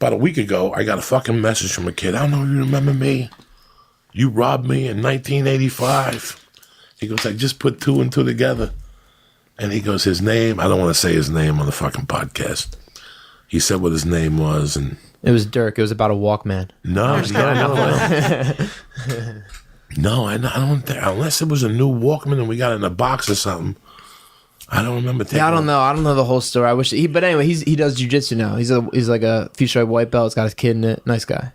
About a week ago, I got a fucking message from a kid. I don't know if you remember me. You robbed me in 1985. He goes, I just put 2 and 2 together. And he goes, his name, I don't want to say his name on the fucking podcast. He said what his name was. And it was Dirk. It was about a Walkman. No, no, I don't think, unless it was a new Walkman and we got it in a box or something. I don't remember. Yeah, I don't know. I don't know the whole story. I wish but anyway, he does jiu-jitsu now. He's like a few stripe white belt. He's got his kid in it. Nice guy.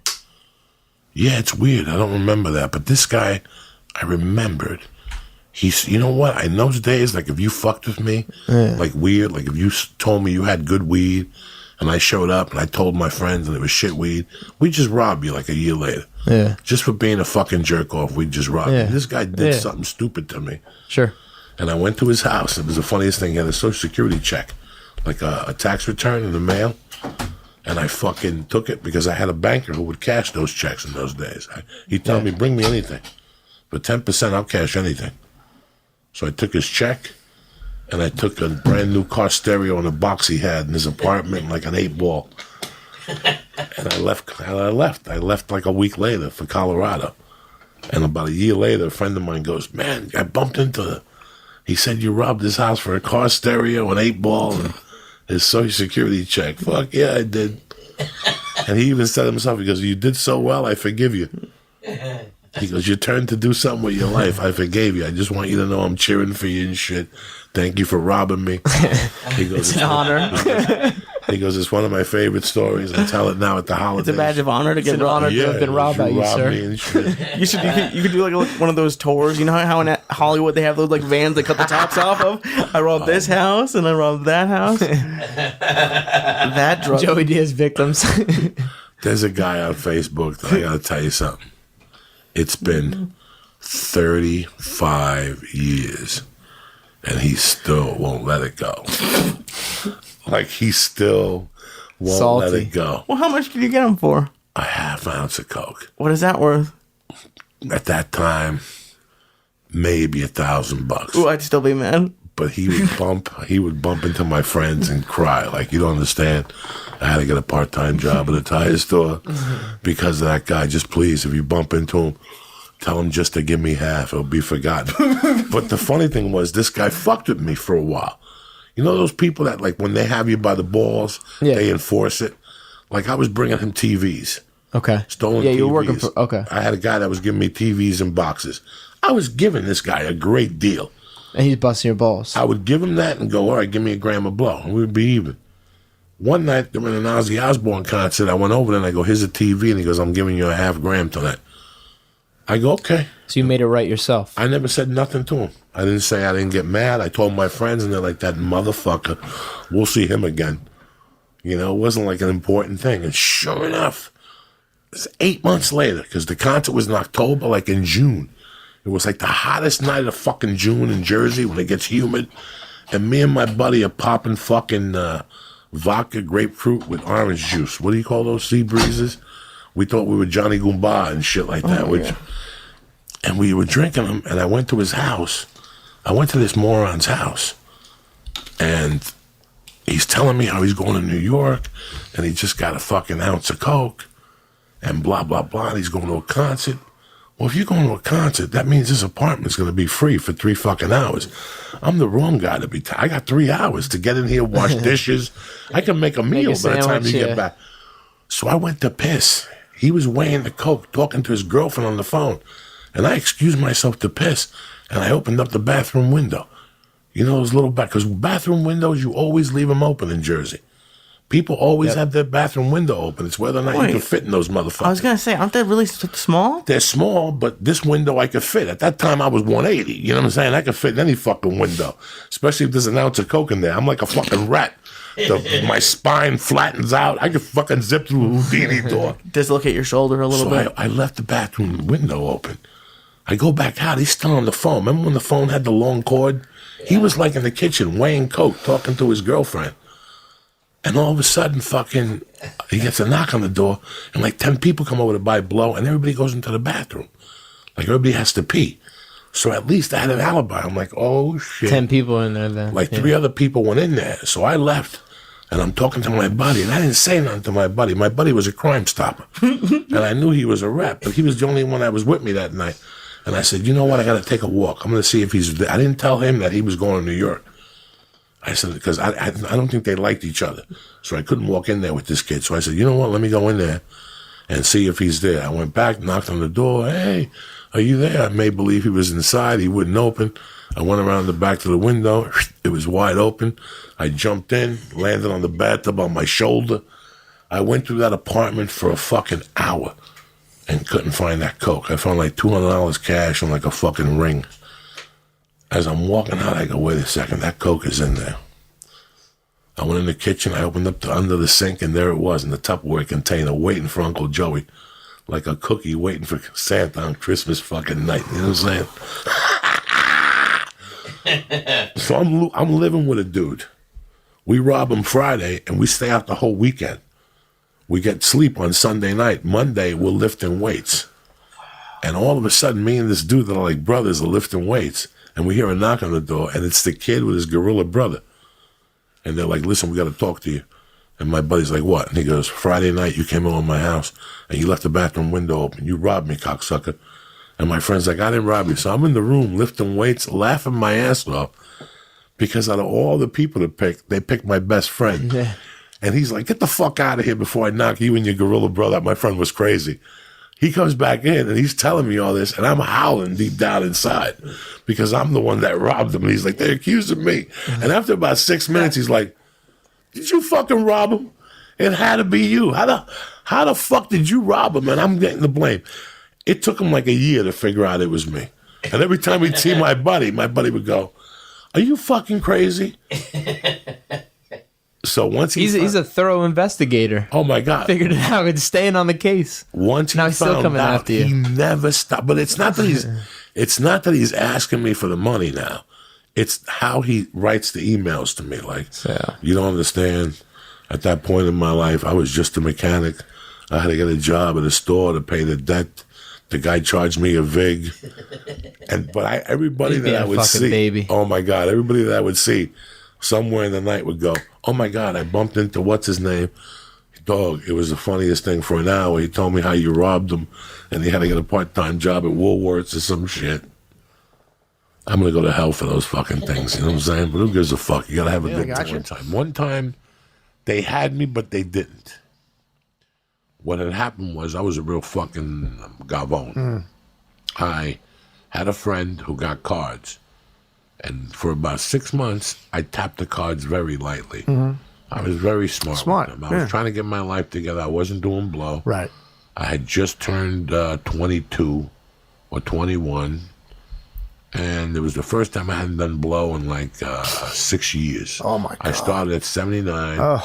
Yeah, it's weird. I don't remember that. But this guy, I remembered. He's, you know what? In those days, like if you fucked with me, like weird, like if you told me you had good weed and I showed up and I told my friends and it was shit weed, we just robbed you like a year later. Yeah. Just for being a fucking jerk off, we just robbed you. This guy did something stupid to me. Sure. And I went to his house. It was the funniest thing. He had a Social Security check, like a tax return in the mail. And I fucking took it because I had a banker who would cash those checks in those days. He'd tell me, bring me anything. For 10%, I'll cash anything. So I took his check, and I took a brand new car stereo in a box he had in his apartment, like an 8-ball. And I left. I left like a week later for Colorado. And about a year later, a friend of mine goes, man, I bumped into he said you robbed his house for a car stereo, an 8-ball, and his Social Security check. Fuck yeah, I did. And he even said himself, he goes, you did so well, I forgive you. He goes, your turn to do something with your life. I forgave you. I just want you to know I'm cheering for you and shit. Thank you for robbing me. He goes, it's an honor. He goes, it's one of my favorite stories. I tell it now at the holidays. It's a badge of honor to get honored to have been robbed by you, sir. You could do like one of those tours. You know how in Hollywood they have those like vans they cut the tops off of? I robbed this house and I robbed that house. That drug. Joey Diaz victims. There's a guy on Facebook that I got to tell you something. It's been 35 years and he still won't let it go. Like, he still won't let it go. Well, how much did you get him for? A half ounce of coke. What is that worth? At that time, maybe $1,000. Ooh, I'd still be mad. But he would bump into my friends and cry. Like, you don't understand. I had to get a part-time job at a tire store because of that guy. Just please, if you bump into him, tell him just to give me half. It'll be forgotten. But the funny thing was, this guy fucked with me for a while. You know those people that, like, when they have you by the balls, they enforce it? Like, I was bringing him TVs. Okay. Stolen TVs. Yeah, you were working for, okay. I had a guy that was giving me TVs in boxes. I was giving this guy a great deal. And he's busting your balls. I would give him that and go, all right, give me a gram of blow. And we'd be even. One night during an Ozzy Osbourne concert, I went over there and I go, here's a TV. And he goes, I'm giving you a half gram tonight. I go, okay. So you made it right yourself. I never said nothing to him. I didn't say I didn't get mad. I told my friends, and they're like, that motherfucker, we'll see him again. You know, it wasn't like an important thing. And sure enough, it was 8 months later, because the concert was in October, like in June. It was like the hottest night of fucking June in Jersey when it gets humid. And me and my buddy are popping fucking vodka grapefruit with orange juice. What do you call those, sea breezes? We thought we were Johnny Goomba and shit like that. And we were drinking them, and I went to his house. I went to this moron's house, and he's telling me how he's going to New York, and he just got a fucking ounce of coke, and blah, blah, blah, and he's going to a concert. Well, if you're going to a concert, that means this apartment's going to be free for 3 fucking hours. I'm the wrong guy to be. I got 3 hours to get in here, wash dishes. I can make a meal by the time you get back. So I went to piss. He was weighing the coke, talking to his girlfriend on the phone. And I excused myself to piss, and I opened up the bathroom window. You know those little because bathroom windows, you always leave them open in Jersey. People always have their bathroom window open. It's whether or not you can fit in those motherfuckers. I was going to say, aren't they really small? They're small, but this window I could fit. At that time, I was 180. You know what I'm saying? I could fit in any fucking window, especially if there's an ounce of coke in there. I'm like a fucking rat. My spine flattens out. I could fucking zip through a Houdini door. Dislocate your shoulder a little bit. I left the bathroom window open. I go back out. He's still on the phone. Remember when the phone had the long cord? Yeah. He was like in the kitchen weighing coke, talking to his girlfriend. And all of a sudden, fucking, he gets a knock on the door, and like 10 people come over to buy blow, and everybody goes into the bathroom. Like everybody has to pee. So at least I had an alibi. I'm like, oh shit. 10 people in there then. Like 3 other people went in there. So I left. And I'm talking to my buddy, and I didn't say nothing to my buddy. My buddy was a Crime Stopper. And I knew he was a rep, but he was the only one that was with me that night. And I said, you know what? I got to take a walk. I'm going to see if he's there. I didn't tell him that he was going to New York. I said, because I don't think they liked each other. So I couldn't walk in there with this kid. So I said, you know what? Let me go in there and see if he's there. I went back, knocked on the door. Hey, are you there? I made believe he was inside. He wouldn't open. I went around the back to the window. It was wide open. I jumped in, landed on the bathtub on my shoulder. I went through that apartment for a fucking hour and couldn't find that coke. I found like $200 cash and like a fucking ring. As I'm walking out, I go, wait a second, that coke is in there. I went in the kitchen, I opened up under the sink, and there it was in the Tupperware container, waiting for Uncle Joey, like a cookie waiting for Santa on Christmas fucking night. You know what I'm saying? So I'm living with a dude. We rob him Friday, and we stay out the whole weekend. We get sleep on Sunday night. Monday, we're lifting weights. And all of a sudden, me and this dude that are like brothers are lifting weights, and we hear a knock on the door, and it's the kid with his gorilla brother. And they're like, listen, we got to talk to you. And my buddy's like, what? And he goes, Friday night, you came over my house, and you left the bathroom window open. You robbed me, cocksucker. And my friend's like, I didn't rob you. So I'm in the room lifting weights, laughing my ass off, because out of all the people to pick, they picked my best friend. Yeah. And he's like, get the fuck out of here before I knock you and your gorilla brother out. My friend was crazy. He comes back in, and he's telling me all this, and I'm howling deep down inside because I'm the one that robbed him. And he's like, they're accusing me. And after about 6 minutes, he's like, did you fucking rob him? It had to be you. How the fuck did you rob him? And I'm getting the blame. It took him like a year to figure out it was me. And every time he'd see my buddy would go, are you fucking crazy? So once he's a thorough investigator. Oh my God. Figured it out. It's staying on the case. Once he now he's still coming out, after you. He never stopped. But it's not that he's asking me for the money now. It's how he writes the emails to me. Like, you don't understand. At that point in my life, I was just a mechanic. I had to get a job at a store to pay the debt. The guy charged me a vig. But everybody that I would see, baby. Oh my God, everybody that I would see somewhere in the night would go, oh my God, I bumped into what's his name? Dog, it was the funniest thing for an hour. He told me how you robbed him and he had to get a part-time job at Woolworths or some shit. I'm going to go to hell for those fucking things. You know what I'm saying? But who gives a fuck? You got to have a good time. One time, they had me, but they didn't. What had happened was I was a real fucking gavone. I had a friend who got cards. And for about 6 months, I tapped the cards very lightly. I was very smart. With them. I was trying to get my life together. I wasn't doing blow. Right. I had just turned 22 or 21. And it was the first time I hadn't done blow in like 6 years. Oh, my God. I started at 79.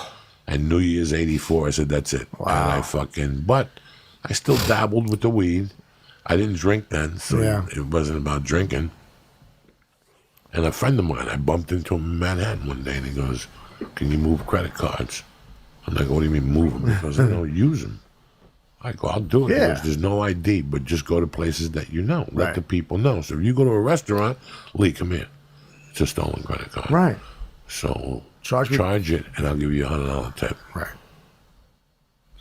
And New Year's 84, I said, that's it. Wow. And but I still dabbled with the weed. I didn't drink then, so it wasn't about drinking. And a friend of mine, I bumped into him in Manhattan one day, and he goes, can you move credit cards? I'm like, what do you mean move them? He goes, I don't use them. I go, I'll do it. He goes, there's no ID, but just go to places that you know. Let the people know. So if you go to a restaurant, Lee, come here. It's a stolen credit card. Right. So charge it, and I'll give you $100 tip. Right.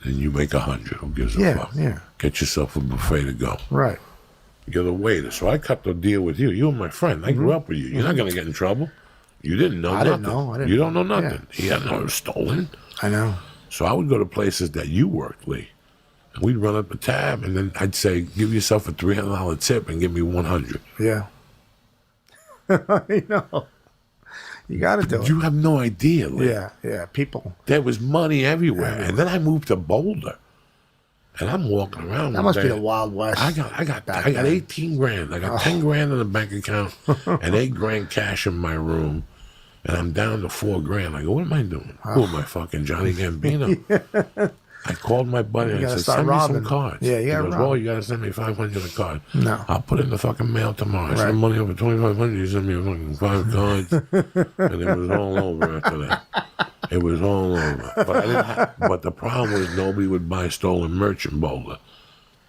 Then you make 100. Who gives a fuck? Yeah. Get yourself a buffet to go. Right. You're the waiter. So I cut the deal with you. You're my friend. I grew up with you. You're not going to get in trouble. You didn't know nothing. I didn't you know. don't know nothing. He had no stolen. I know. So I would go to places that you worked, Lee. And we'd run up a tab, and then I'd say, give yourself a $300 tip and give me 100. Yeah. I know. You got to do it. You have no idea, Lee. Yeah. People. There was money everywhere. And then I moved to Boulder. And I'm walking around. That must be the Wild West. I got 18 grand. I got 10 grand in the bank account and 8 grand cash in my room. And I'm down to 4 grand. I go, what am I doing? Who am I, fucking Johnny Gambino? I called my buddy and I said, send me some cards. Yeah, he goes, well, you got to send me 500 a card. No. I'll put it in the fucking mail tomorrow. I send money over 2,500. You send me fucking 5 cards. And it was all over after that. It was all over. But but the problem was nobody would buy stolen merch in Boulder.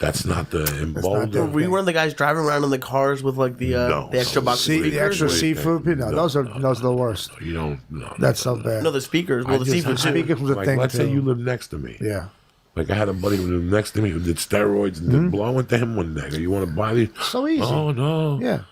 That's not the in not Boulder. Were you one of the guys driving around in the cars with like the No. the extra box of See, speakers? the extra seafood. No, those are the worst. You don't. No, That's so bad. No, the speakers. Well, the seafood too. Speakers was a like, thing let's too. say you live next to me. Yeah. Like I had a buddy who lived next to me who did steroids and did blow. I went to him one day. You want to buy these? So easy. Oh no. Yeah.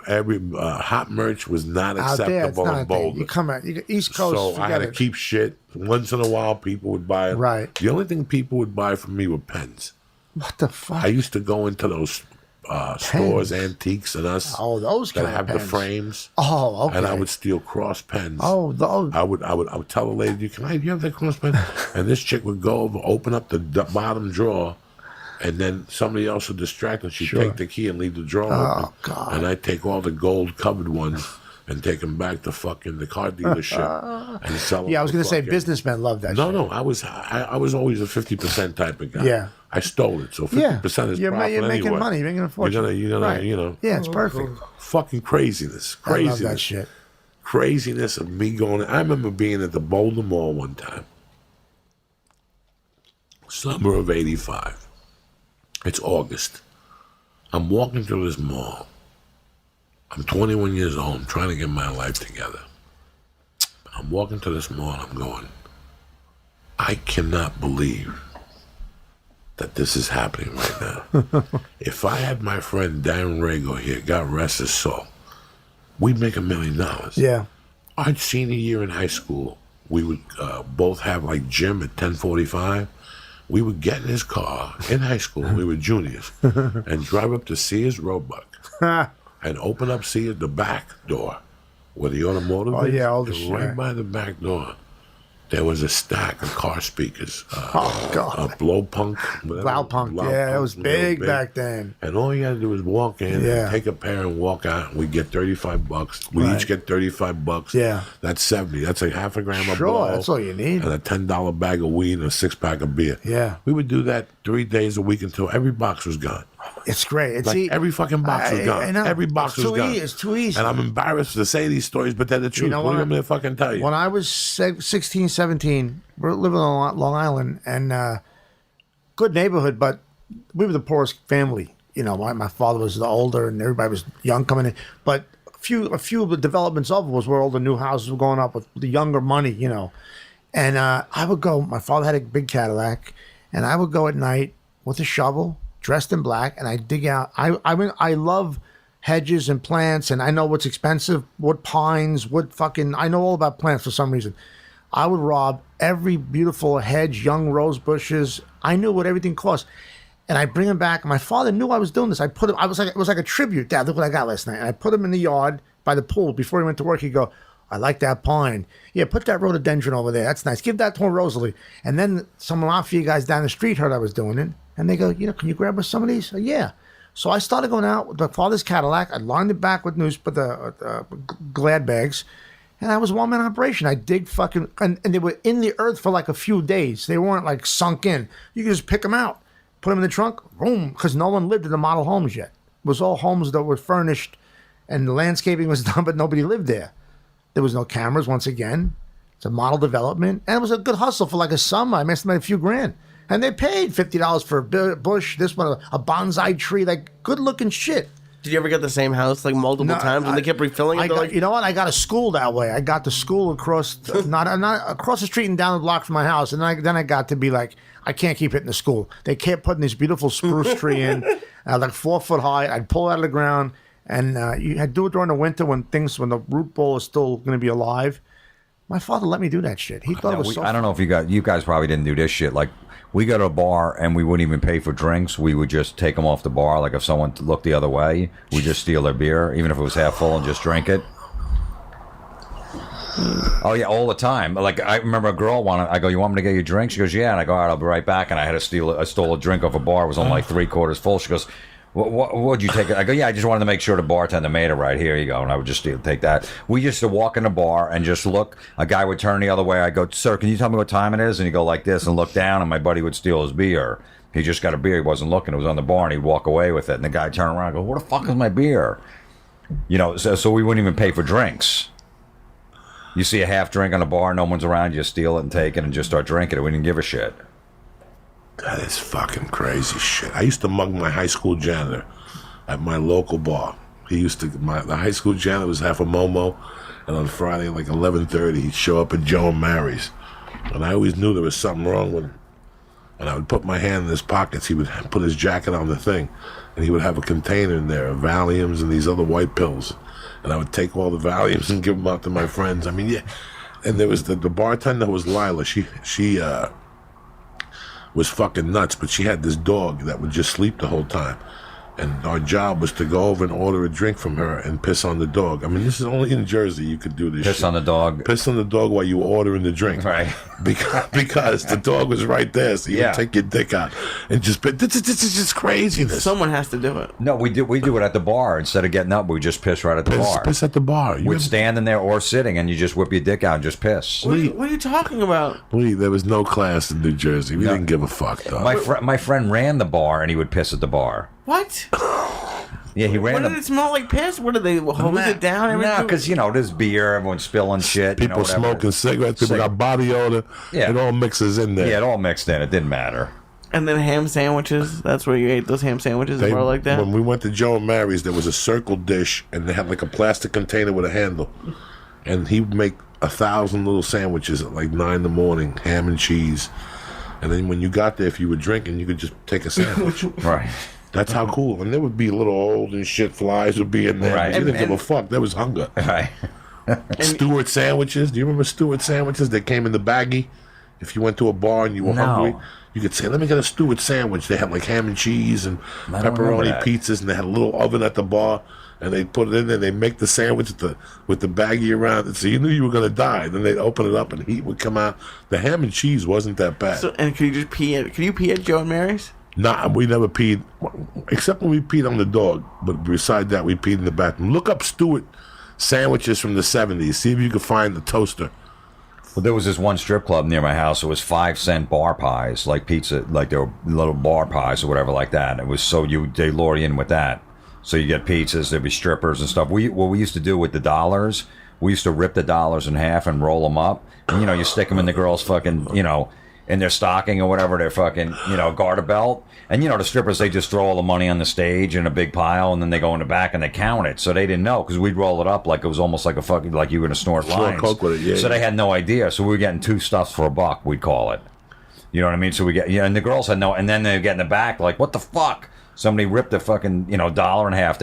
Every hot merch was not Out there, it's acceptable not in a thing. Boulder. You come out, you get East Coast. So I had to forget it. keep shit. Once in a while, people would buy it. Right. The only thing people would buy from me were pens. What the fuck? I used to go into those stores, Antiques and Us. Oh, those that kind of have the pens. frames. Oh, okay. And I would steal cross pens. Oh, those. I would tell the lady, "Do you have that cross pen?" And this chick would go over, open up the bottom drawer, and then somebody else would distract her. She'd take the key and leave the drawer open. God. And I'd take all the gold covered ones and take them back to fucking the car dealership and sell them. Yeah, I was for going to say fucking- businessmen love that. No, shit. no, I was always a 50% type of guy. Yeah. I stole it, so Yeah, 50% is you're profit making anyway. money. You're making a fortune. You're gonna, Right. you know, Yeah, it's perfect. fucking craziness, I love craziness, that shit. craziness of me going. I remember being at the Boulder Mall one time, summer of '85. It's August. I'm walking through this mall. I'm 21 years old. I'm trying to get my life together. I'm walking to this mall. I'm going, I cannot believe that this is happening right now. If I had my friend Dan Rago here, God rest his soul, we'd make $1 million. Yeah. I'd senior year in high school, we would both have like gym at 10:45. We would get in his car in high school, we were juniors, and drive up to Sears Roebuck and open up Sears, the back door where the automotive Oh, is. yeah, all the And shit. right by the back door, there was a stack of car speakers. Oh, God. A blow punk. Loud punk. Yeah, it was big back then. And all you had to do was walk in Yeah. and take a pair and walk out. And we'd get $35. We Right. each get $35. Yeah. That's 70. That's like half a gram of Sure, blow. that's all you need. And a $10 bag of weed and a 6-pack of beer. Yeah. We would do that 3 days a week until every box was gone. It's great. It's Like every fucking box was gone. I know. Every box It's was too gone. It's too easy. And I'm embarrassed to say these stories, but they're the truth. know What do you what? want me to fucking tell you? When I was 16, 17, we're living on Long Island, and good neighborhood, but we were the poorest family. You know, my father was the older, and everybody was young coming in. But a few of the developments of it was where all the new houses were going up with the younger money, you know. And I would go. My father had a big Cadillac, and I would go at night with a shovel, dressed in black, and I dig out. I love hedges and plants, and I know what's expensive, wood pines, I know all about plants for some reason. I would rob every beautiful hedge, young rose bushes. I knew what everything cost. And I bring them back. And my father knew I was doing this. It was like a tribute. Dad, look what I got last night. And I put them in the yard by the pool before he went to work. He'd go, I like that pine. Yeah, put that rhododendron over there. That's nice. Give that to Rosalie. And then some mafia guys down the street heard I was doing it. And they go, can you grab us some of these? Yeah. So I started going out with my father's Cadillac. I lined it back with Glad bags. And I was a one-man operation. I dig and they were in the earth for like a few days. They weren't like sunk in. You could just pick them out, put them in the trunk, boom, because no one lived in the model homes yet. It was all homes that were furnished and the landscaping was done, but nobody lived there. There was no cameras, once again. It's a model development. And it was a good hustle for like a summer. I must have made a few grand. And they paid $50 for a bush, this one, a bonsai tree, like good-looking shit. Did you ever get the same house like multiple times when they kept refilling it? You know what? I got a school that way. I got the school across, not across the street and down the block from my house. And then I got to be like, I can't keep hitting the school. They kept putting this beautiful spruce tree in, like 4 foot high. I'd pull it out of the ground, and you had to do it during the winter when the root ball is still going to be alive. My father let me do that shit. He thought it was I don't know if you guys probably didn't do this shit. Like, we go to a bar and we wouldn't even pay for drinks. We would just take them off the bar. Like, if someone looked the other way, we just steal their beer, even if it was half full, and just drink it. Oh yeah, all the time. Like, I remember a girl I go, you want me to get you a drink? She goes, yeah. And I go, all right, I'll be right back. And I stole a drink off a bar. It was only like 3/4 full. She goes, what would you take? I go, yeah, I just wanted to make sure the bartender made it right. Here you go. And I would just take that. We used to walk in the bar and just look. A guy would turn the other way. I go, sir, can you tell me what time it is? And he'd go like this and look down, and my buddy would steal his beer. He just got a beer. He wasn't looking. It was on the bar, and he'd walk away with it. And the guy turned around and go, what the fuck is my beer? You know, so we wouldn't even pay for drinks. You see a half drink on the bar, no one's around, you just steal it and take it and just start drinking it. We didn't give a shit. That is fucking crazy shit. I used to mug my high school janitor at my local bar. He used to, the high school janitor was half a Momo, and on Friday, like 11:30, he'd show up at Joe and Mary's. And I always knew there was something wrong with him. And I would put my hand in his pockets. He would put his jacket on the thing, and he would have a container in there of Valiums and these other white pills. And I would take all the Valiums and give them out to my friends. I mean, yeah. And there was the bartender was Lila. She was fucking nuts, but she had this dog that would just sleep the whole time. And our job was to go over and order a drink from her and piss on the dog. I mean, this is only in Jersey you could do this Piss shit. on the dog. Piss on the dog while you were ordering the drink. Right. Because the dog was right there, so you Yeah. would take your dick out and just piss. This is just craziness. Someone has to do it. No, we do it at the bar. Instead of getting up, we just piss right at the bar. Piss at the bar. We'd stand there or sitting, and you just whip your dick out and just piss. What are you talking about? There was no class in New Jersey. We didn't give a fuck, dog. My friend ran the bar, and he would piss at the bar. What? Yeah, he ran What the. did it smell like piss? What did they hose it down? No, because there's beer, everyone's spilling shit. People whatever. smoking cigarettes, people got body odor. Yeah. It all mixes in there. Yeah, it all mixed in. It didn't matter. And then ham sandwiches. That's where you ate those ham sandwiches or like that. When we went to Joe and Mary's, there was a circle dish, and they had like a plastic container with a handle. And he would make 1,000 little sandwiches at like 9 in the morning, ham and cheese. And then when you got there, if you were drinking, you could just take a sandwich. Right. That's how cool. And there would be little old and shit flies would be in there. Right. But you didn't give a And- fuck. There was hunger. Right. Stewart sandwiches. Do you remember Stewart sandwiches? They came in the baggie. If you went to a bar and you were No. hungry, you could say, "Let me get a Stewart sandwich." They had like ham and cheese and I don't remember pepperoni that. pizzas, and they had a little oven at the bar, and they put it in there. They make the sandwich with the baggie around it, so you knew you were gonna die. Then they'd open it up and heat would come out. The ham and cheese wasn't that bad. So, and could you just pee at? Could you pee at Joe and Mary's? Nah, we never peed, except when we peed on the dog. But beside that, we peed in the bathroom. Look up Stewart sandwiches from the 70s. See if you can find the toaster. Well, there was this one strip club near my house. It was 5-cent bar pies, like pizza, like they were little bar pies or whatever like that. It was they lure you in with that. So you get pizzas, there'd be strippers and stuff. What we used to do with the dollars, we used to rip the dollars in half and roll them up. And, you stick them in the girls' fucking, in their stocking or whatever, their fucking, garter belt. And, the strippers, they just throw all the money on the stage in a big pile, and then they go in the back and they count it. So they didn't know, because we'd roll it up like it was almost like like you were going to snort lines. Coke with it, yeah, so yeah. they had no idea. So we were getting 2 stuffs for $1, we'd call it. You know what I mean? So we get, and the girls had no, and then they get in the back like, what the fuck? Somebody ripped a fucking, dollar and a half.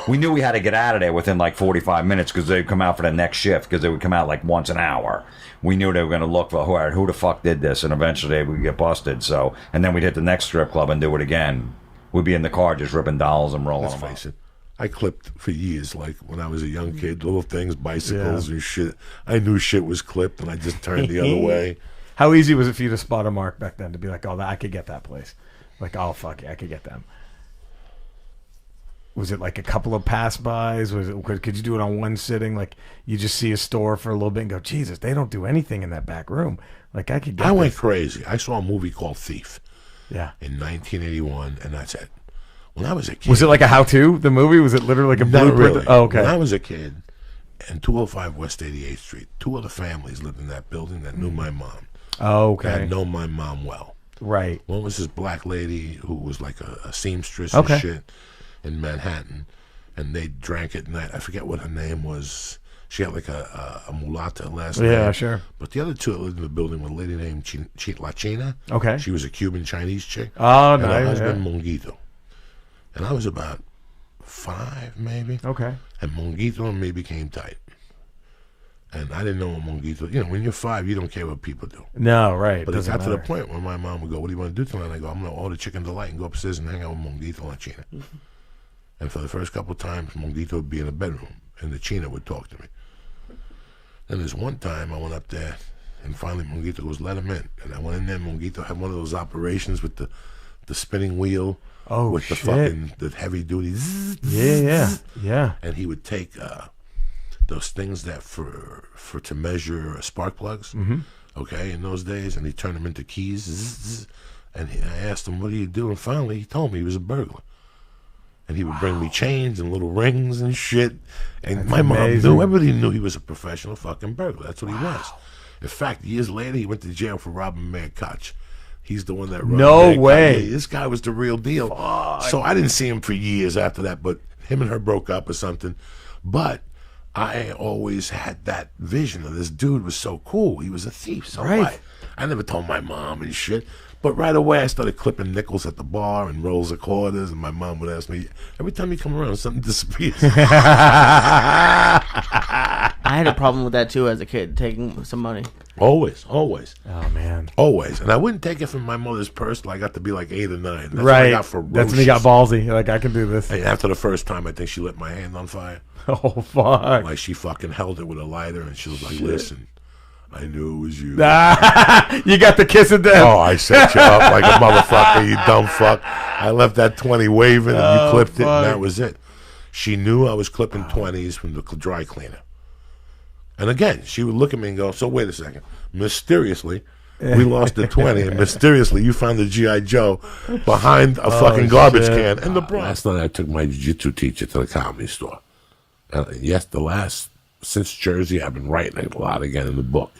We knew we had to get out of there within like 45 minutes because they'd come out for the next shift, because they would come out like once an hour. We knew they were going to look for who the fuck did this, and eventually they would get busted. So, and then we'd hit the next strip club and do it again. We'd be in the car just ripping dollars and rolling Let's them face up. it. I clipped for years, like when I was a young kid, little things, bicycles and shit. I knew shit was clipped, and I just turned the other way. How easy was it for you to spot a mark back then, to be like, oh, I could get that place? Like, oh, fuck yeah, I could get them. Was it like a couple of pass-bys? Could you do it on one sitting? Like, you just see a store for a little bit and go, Jesus, they don't do anything in that back room. Like, I could get I went this. crazy. I saw a movie called Thief Yeah. in 1981, and that's it. When I was a kid. Was it like a how-to, the movie? Was it literally like a Not blueprint? really. Oh, okay. When I was a kid, in 205 West 88th Street, 2 other families lived in that building that knew my mom. Oh, That okay. had known my mom well. Right. One was this black lady who was like a seamstress Okay. and shit in Manhattan, and they drank at night. I forget what her name was. She had like a mulatta last name. Yeah, sure. But the other two that lived in the building were a lady named La China. Okay. She was a Cuban Chinese chick. Oh, and her nice. husband Yeah. Monguito. And I was about 5, maybe. Okay. And Monguito and me became tight. And I didn't know what Monguito. When you're 5, you don't care what people do. No, right. But it Doesn't got to the matter. point where my mom would go, "What do you want to do tonight?" I go, "I'm going to order chicken delight and go upstairs and hang out with Monguito and China." And for the first couple of times, Monguito would be in the bedroom, and the China would talk to me. Then there's one time I went up there, and finally Monguito goes, "Let him in." And I went in there. Monguito had one of those operations with the spinning wheel, Oh, with the shit. fucking the heavy duty. Yeah. And he would take those things that for to measure spark plugs. Okay, in those days, and he turned them into keys. And I asked him, "What do you do?" And finally, he told me he was a burglar. And he would bring me chains and little rings and shit. And That's my mom amazing. knew, everybody knew he was a professional fucking burglar. That's what he was. In fact, years later, he went to jail for robbing Mayor Koch. He's the one that run No big. way. Yeah, this guy was the real deal. So I didn't see him for years after that, but him and her broke up or something. But I always had that vision of this dude was so cool. He was a thief. So what? I never told my mom and shit. But right away, I started clipping nickels at the bar and rolls of quarters, and my mom would ask me, every time you come around, something disappears. I had a problem with that too as a kid, taking some money. Always. Oh man. Always. And I wouldn't take it from my mother's purse till I got to be like 8 or 9. That's what I Right. got That's when he got ballsy. Like, I can do this. And after the first time, I think she lit my hand on fire. Oh fuck. Like she fucking held it with a lighter, and she was like, listen, I knew it was you. You got the kiss of death. Oh, I set you up like a motherfucker, you dumb fuck. I left that 20 waving, and you clipped it, and that was it. She knew I was clipping 20s from the dry cleaner. And again, she would look at me and go, so wait a second. Mysteriously, we lost the 20, and mysteriously, you found the G.I. Joe behind a fucking garbage can in the Bronx. Last night, I took my jiu-jitsu teacher to the comedy store. And yes, since Jersey, I've been writing a lot again in the book.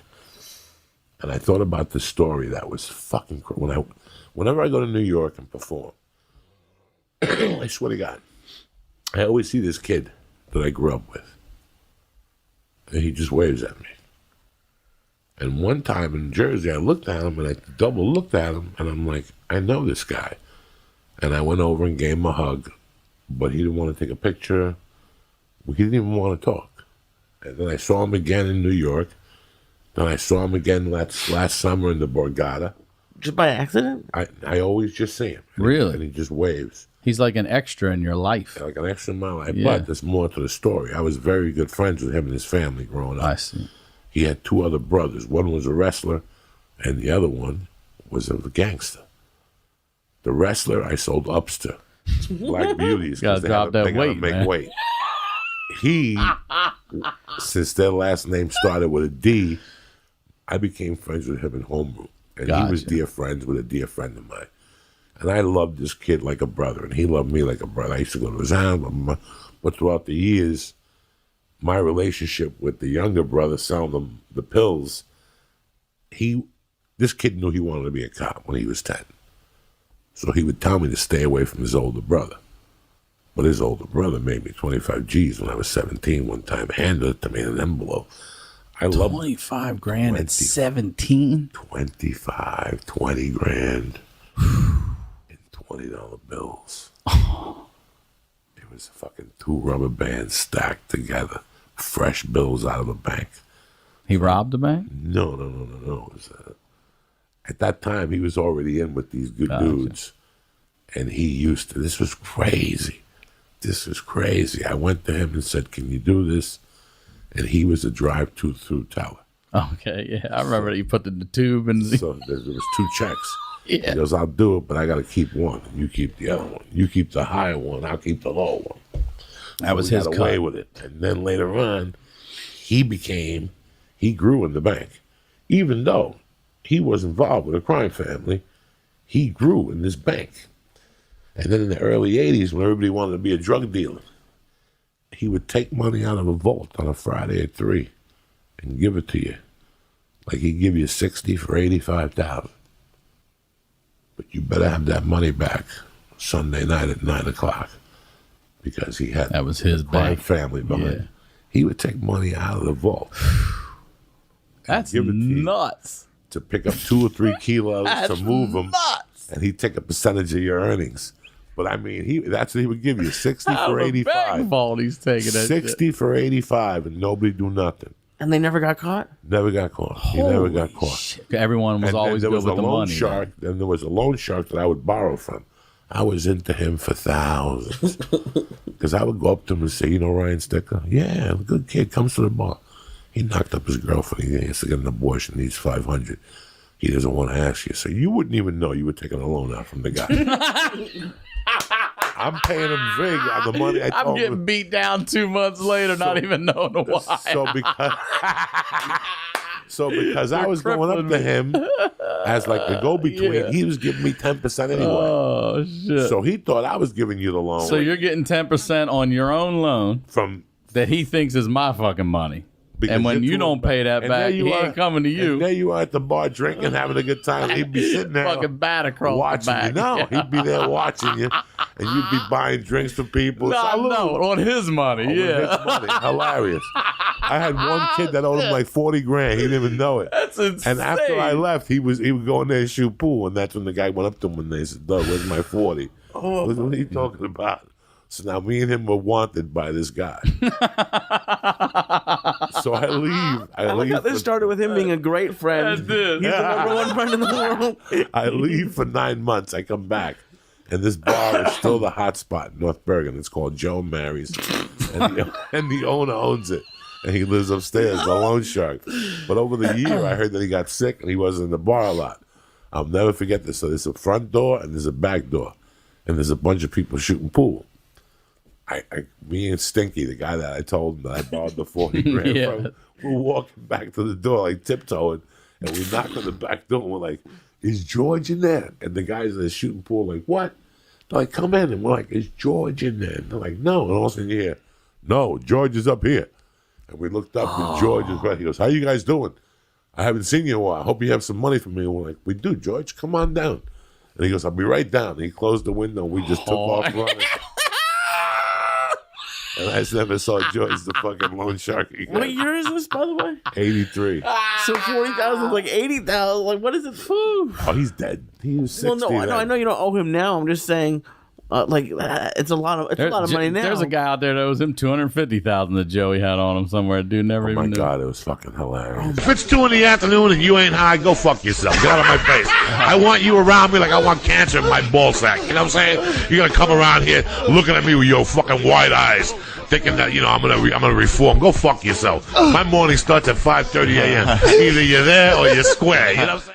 And I thought about this story that was fucking crazy. Whenever I go to New York and perform, I swear to God, I always see this kid that I grew up with. And he just waves at me. And one time in Jersey, I looked at him and I double looked at him and I'm like, I know this guy. And I went over and gave him a hug, but he didn't want to take a picture. He didn't even want to talk. And then I saw him again in New York. Then I saw him again last summer in the Borgata. Just by accident? I always just see him. Really? And he just waves. He's like an extra in your life. Like an extra in my life. Yeah. But there's more to the story. I was very good friends with him and his family growing up. I see. He had 2 other brothers. One was a wrestler, and the other one was a gangster. The wrestler I sold ups to. Black beauties. Gotta drop that weight, make man. weight. He, since their last name started with a D, I became friends with him in homeroom. And he was Gotcha. dear friends with a dear friend of mine. And I loved this kid like a brother, and he loved me like a brother. I used to go to his house, but throughout the years, my relationship with the younger brother selling them the pills, this kid knew he wanted to be a cop when he was 10. So he would tell me to stay away from his older brother. But his older brother made me 25 G's when I was 17 one time, handed it to me in an envelope. I love 25 grand 20. at 17? 25, 20 grand in $20 bills. It was fucking 2 rubber bands stacked together, fresh bills out of a bank. He robbed the bank? No. It was, at that time, he was already in with these good dudes, and he used to. This was crazy. I went to him and said, "Can you do this?" And he was a drive-through teller. Okay, yeah. I remember that you put in the tube and So there was 2 checks. Yeah. He goes, I'll do it, but I got to keep one. You keep the other one. You keep the higher one. I'll keep the low one. That was we his got away cut. with it. And then later on, he grew in the bank. Even though he was involved with a crime family, he grew in this bank. And then in the early 80s, when everybody wanted to be a drug dealer, he would take money out of a vault on a Friday at 3 and give it to you. Like he'd give you 60 for 85,000. But you better have that money back Sunday night at 9 o'clock because he had That was his a crime bank. family behind. Yeah. He would take money out of the vault. That's give it to you. nuts. To pick up 2 or 3 kilos to move them, and he'd take a percentage of your earnings. But I mean, that's what he would give you: 60 Out for of the bank 85, vault, he's taking that 60 for 85, and nobody do nothing. And they never got caught? Never got caught. He never got caught. Shit. Everyone was And always then good there with was the a loan money. shark. Then there was a loan shark that I would borrow from. I was into him for thousands because I would go up to him and say, "You know Ryan Sticker? Yeah, good kid. Comes to the bar. He knocked up his girlfriend. He has to get an abortion. Needs 500. He doesn't want to ask you. So you wouldn't even know you were taking a loan out from the guy. I'm paying him big on the money I I'm told getting him. beat down 2 months later, not even knowing why. So because I was going up to him as like the go-between, Yeah. he was giving me 10% anyway. Oh, shit. So he thought I was giving you the loan. So you're getting 10% on your own loan from that he thinks is my fucking money. Because And when you're you too don't pay that and back, there he you ain't coming to And you. there you are at the bar drinking, having a good time. He'd be sitting there Fucking bat across watching the back. you. No, Yeah. he'd be there watching you, and you'd be buying drinks for people. No, Salute. no, on his money. With Yeah. his money. Hilarious. I had one kid that owed him like 40 grand. He didn't even know it. That's insane. And after I left, he would go in there and shoot pool, and that's when the guy went up to him and they said, "Doug, where's my 40?" What are you talking about? So now me and him were wanted by this guy. So I leave. I like how this started with him being a great friend. That did. He's the number one friend in the world. I leave for 9 months. I come back, and this bar is still the hot spot in North Bergen. It's called Joe Mary's, and the owner owns it, and he lives upstairs, the loan shark. But over the year, I heard that he got sick, and he wasn't in the bar a lot. I'll never forget this. So there's a front door, and there's a back door, and there's a bunch of people shooting pool. Me and Stinky, the guy that I told him that I borrowed the 40 grand Yeah. from, we're walking back to the door, like tiptoeing, and we knock on the back door, and we're like, "Is George in there?" And the guys that are shooting pool like, "What?" They're like, "Come in." And we're like, "Is George in there?" And they're like, "No." And all of a sudden you hear, "No, George is up here." And we looked up, and George is right. He goes, "How you guys doing? I haven't seen you in a while. I hope you have some money for me." And we're like, "We do, George. Come on down." And he goes, "I'll be right down." And he closed the window, and we just took off running. And I just never saw George the fucking loan shark again. What year is this, by the way? 83. So 40,000 is like 80,000. Like, what is it? Whew. Oh, he's dead. He was 60. Well, no, I know you don't owe him now. I'm just saying, it's a lot of money now. There's a guy out there that owes him $250,000 that Joey had on him somewhere. Dude never Oh even my knew. God, it was fucking hilarious. If it's 2 in the afternoon and you ain't high, go fuck yourself. Get out of my face. I want you around me like I want cancer in my ball sack. You know what I'm saying? You're gonna come around here looking at me with your fucking wide eyes, thinking that I'm gonna reform. Go fuck yourself. My morning starts at 5:30 a.m. Either you're there or you're square. You know what I'm saying?